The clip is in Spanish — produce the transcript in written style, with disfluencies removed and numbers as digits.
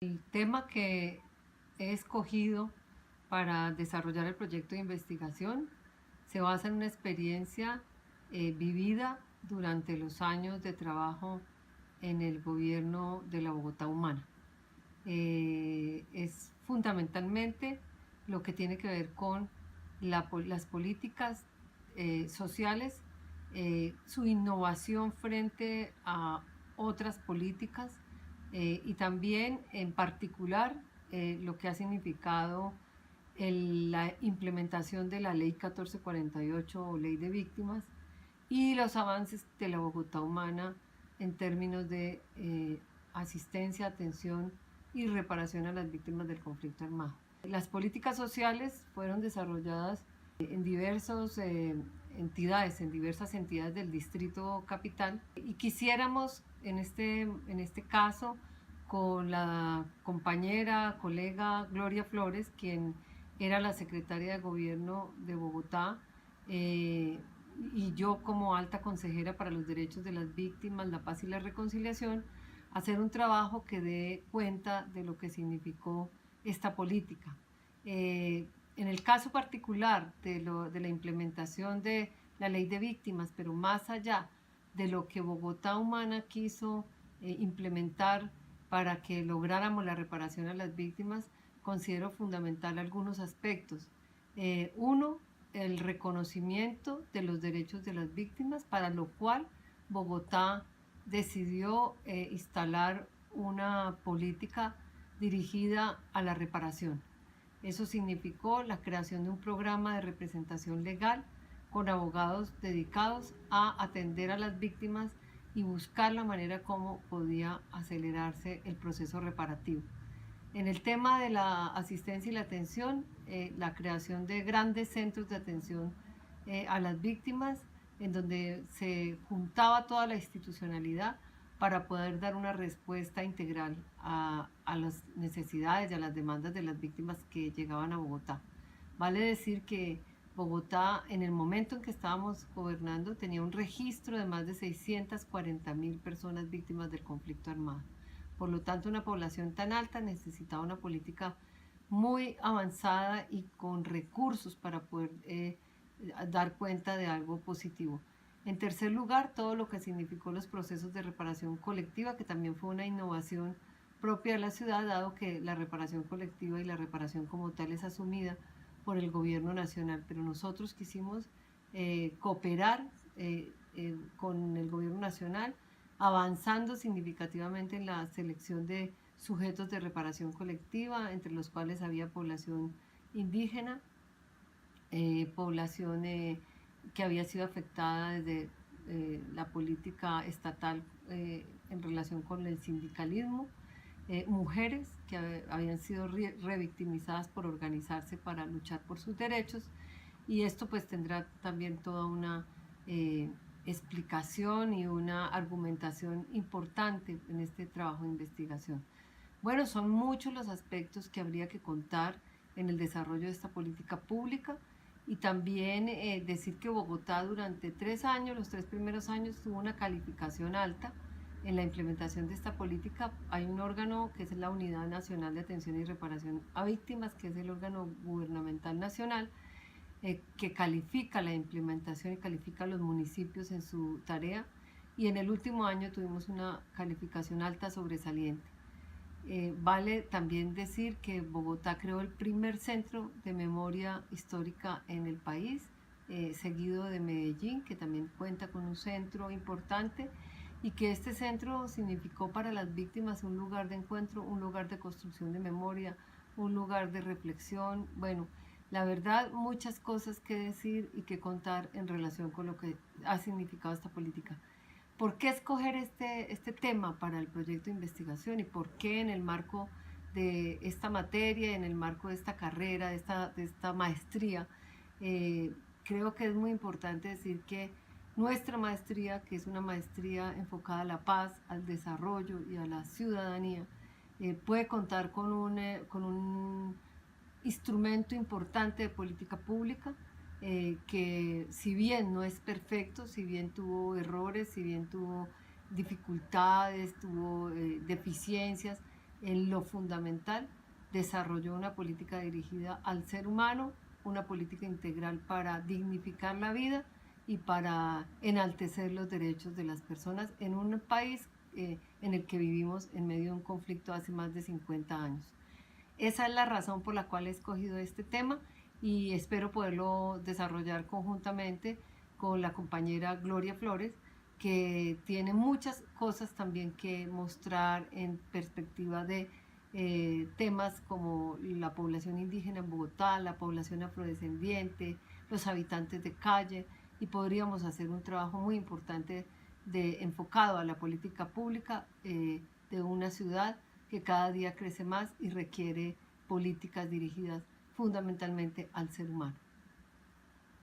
El tema que he escogido para desarrollar el proyecto de investigación se basa en una experiencia vivida durante los años de trabajo en el gobierno de la Bogotá Humana. Es fundamentalmente lo que tiene que ver con las políticas sociales, su innovación frente a otras políticas y también en particular lo que ha significado la implementación de la Ley 1448 o Ley de Víctimas y los avances de la Bogotá Humana en términos de asistencia, atención y reparación a las víctimas del conflicto armado. Las políticas sociales fueron desarrolladas en diversas entidades, del Distrito Capital, y quisiéramos en este caso con la compañera, colega Gloria Flores, quien era la secretaria de Gobierno de Bogotá, y yo como alta consejera para los derechos de las víctimas, la paz y la reconciliación, hacer un trabajo que dé cuenta de lo que significó esta política. En el caso particular de la implementación de la ley de víctimas, pero más allá de lo que Bogotá Humana quiso implementar para que lográramos la reparación a las víctimas, considero fundamental algunos aspectos. Uno, el reconocimiento de los derechos de las víctimas, para lo cual Bogotá decidió instalar una política dirigida a la reparación. Eso significó la creación de un programa de representación legal con abogados dedicados a atender a las víctimas y buscar la manera como podía acelerarse el proceso reparativo. En el tema de la asistencia y la atención, la creación de grandes centros de atención a las víctimas, en donde se juntaba toda la institucionalidad para poder dar una respuesta integral a las necesidades y a las demandas de las víctimas que llegaban a Bogotá. Vale decir que Bogotá, en el momento en que estábamos gobernando, tenía un registro de más de 640.000 personas víctimas del conflicto armado. Por lo tanto, una población tan alta necesitaba una política muy avanzada y con recursos para poder dar cuenta de algo positivo. En tercer lugar, todo lo que significó los procesos de reparación colectiva, que también fue una innovación propia de la ciudad, dado que la reparación colectiva y la reparación como tal es asumida por el gobierno nacional, pero nosotros quisimos cooperar con el gobierno nacional, avanzando significativamente en la selección de sujetos de reparación colectiva, entre los cuales había población indígena, población que había sido afectada desde la política estatal en relación con el sindicalismo, mujeres que habían sido revictimizadas por organizarse para luchar por sus derechos, y esto pues tendrá también toda una explicación y una argumentación importante en este trabajo de investigación. Bueno, son muchos los aspectos que habría que contar en el desarrollo de esta política pública, y también decir que Bogotá durante 3 años, los 3 primeros años, tuvo una calificación alta en la implementación de esta política. Hay un órgano que es la Unidad Nacional de Atención y Reparación a Víctimas, que es el órgano gubernamental nacional, que califica la implementación y califica a los municipios en su tarea, y en el último año tuvimos una calificación alta sobresaliente. Vale también decir que Bogotá creó el primer centro de memoria histórica en el país, seguido de Medellín, que también cuenta con un centro importante, y que este centro significó para las víctimas un lugar de encuentro, un lugar de construcción de memoria, un lugar de reflexión. Bueno, la verdad, muchas cosas que decir y que contar en relación con lo que ha significado esta política. ¿Por qué escoger este tema para el proyecto de investigación y por qué en el marco de esta materia, en el marco de esta carrera, de esta maestría? Creo que es muy importante decir que nuestra maestría, que es una maestría enfocada a la paz, al desarrollo y a la ciudadanía, puede contar con un instrumento importante de política pública, que si bien no es perfecto, si bien tuvo errores, si bien tuvo dificultades, tuvo deficiencias, en lo fundamental, desarrolló una política dirigida al ser humano, una política integral para dignificar la vida y para enaltecer los derechos de las personas en un país en el que vivimos en medio de un conflicto hace más de 50 años. Esa es la razón por la cual he escogido este tema y espero poderlo desarrollar conjuntamente con la compañera Gloria Flores, que tiene muchas cosas también que mostrar en perspectiva de temas como la población indígena en Bogotá, la población afrodescendiente, los habitantes de calle, y podríamos hacer un trabajo muy importante enfocado a la política pública de una ciudad que cada día crece más y requiere políticas dirigidas fundamentalmente al ser humano.